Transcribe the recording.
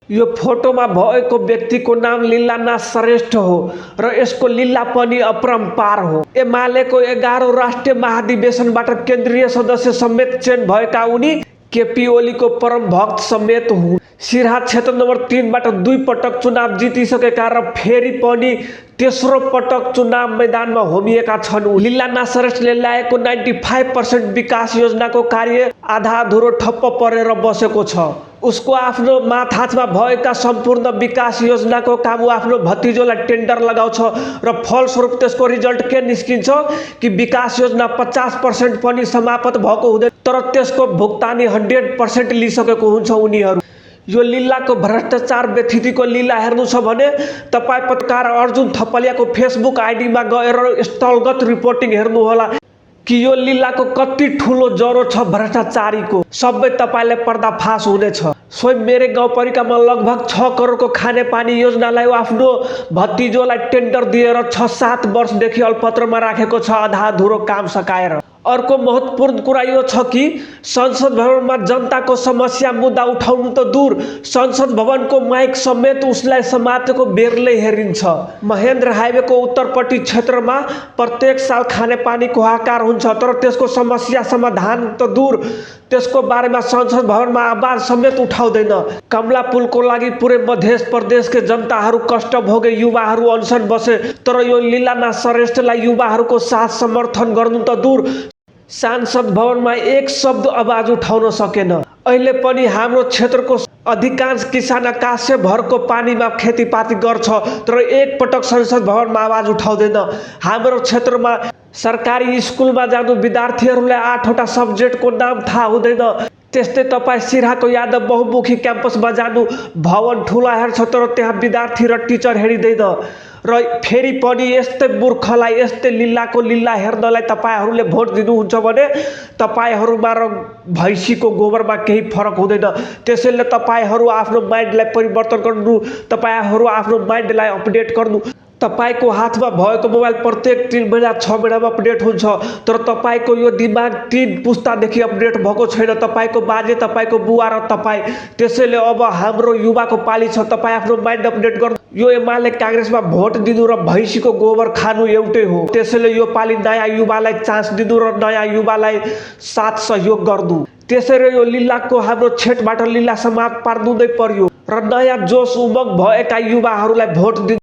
यो फोटोमा भएको व्यक्तिको नाम लीलानाथ श्रेष्ठ हो र यसको लीलापनी अपरम्पार हो। एमालेको 11औं राष्ट्रिय महाधिवेशनबाट केन्द्रीय सदस्य समेत चयन भएका उनी केपी ओलीको परम भक्त समेत हुन्। सिराहा क्षेत्र नम्बर 3बाट 2 पटक चुनाव जितिसकेका र फेरि पनि तेस्रो पटक चुनाव मैदानमा होमिएका छन्। लीलानाथ श्रेष्ठले ल्याएको 95% विकास योजनाको कार्य आधा अधुरो ठप्प परेर बसेको छ। उसको आफ्नो माथामा भएका सम्पूर्ण विकास योजनाको काम आफ्नो भतिजोलाई टेन्डर लगाउँछ र फलस्वरूप त्यसको रिजल्ट के निस्किन्छ कि विकास योजना 50% पनि समाप्त भएको हुँदैन, तर त्यसको भुक्तानी 100% लिइसकेको हुन्छ उनीहरू। यो लीलाको भ्रष्टाचार व्यथितिको लीला हेर्नु छ भने तपाईँ पत्रकार अर्जुन थपलियाको फेसबुक आइडीमा गएर स्थलगत रिपोर्टिङ हेर्नुहोला कि यो लीलाको कति ठुलो जरो छ भ्रष्टाचारीको। सबै तपाईँले पर्दाफास हुनेछ। स्वयं मेरै गाउँपालिकामा लगभग 6 करोडको खानेपानी योजनालाई आफ्नो भतिजोलाई टेन्डर दिएर 6-7 वर्षदेखि अल्पत्रमा राखेको छ आधा अधुरो काम सकाएर। अर्को महत्त्वपूर्ण कुरा यो छ कि संसद भवनमा जनताको समस्या मुद्दा उठाउनु त दूर, संसद भवनको माइक समेत उसलाई समातेको बेरले हेरिन्छ। महेन्द्र हाइवेको उत्तरपट्टि क्षेत्रमा प्रत्येक साल खानेपानीको हाहाकार हुन्छ, तर त्यसको समस्या समाधान त दूर, त्यसको बारेमा संसद भवनमा आवाज समेत उठाउँदैन। कमला पुलको लागि पुरै मध्य प्रदेशकै जनताहरू कष्ट भोगे, युवाहरू अनसन बसे, तर यो लीलानाथ श्रेष्ठलाई युवाहरूको साथ समर्थन गर्नु त दूर, सांसद भवनमा एक शब्द आवाज उठाउन सकेन। अहिले पनि हाम्रो क्षेत्रको अधिकांश किसान आकाशभरको पानीमा खेतीपाती गर्छ, तर एक पटक संसद भवनमा आवाज उठाउँदैन। हाम्रो क्षेत्रमा सरकारी स्कुलमा जानु विद्यार्थीहरूलाई 8वटा सब्जेक्टको नाम थाहा हुँदैन। त्यस्तै तपाईँ सिराहाको यादव बहुमुखी क्याम्पसमा जानु, भवन ठुला हेर्छ तर त्यहाँ विद्यार्थी र टिचर हेरिँदैन। र फेरि पनि यस्तै मूर्खलाई, यस्तै लीलाको लीला हेर्नलाई तपाईँहरूले भोट दिनुहुन्छ भने तपाईँहरूमा र भैँसीको गोबरमा केही फरक हुँदैन। त्यसैले तपाईँहरू आफ्नो माइन्डलाई परिवर्तन गर्नु, तपाईँहरू आफ्नो माइन्डलाई अपडेट गर्नु। तपाईको हातमा भएको मोबाइल प्रत्येक 3 महिना 6 महिनामा अपडेट हुन्छ, तर तपाईको यो दिमाग 3 पुस्तादेखि अपडेट भएको छैन। तपाईको बाजे, तपाईको बुवा र तपाईँ। त्यसैले अब हाम्रो युवाको पाली छ, तपाईँ आफ्नो माइन्ड अपडेट गर्नु। यो एमाले काङ्ग्रेसमा भोट दिनु र भैँसीको गोबर खानु एउटै हो। त्यसैले यो पाली नयाँ युवालाई चान्स दिनु र नयाँ युवालाई साथ सहयोग गर्नु। त्यसैले यो लीलाको हाम्रो क्षेत्रबाट लीला समाप्त पार्नु नै पर्यो र नयाँ जोस उमङ्ग भएका युवाहरूलाई भोट दिनु।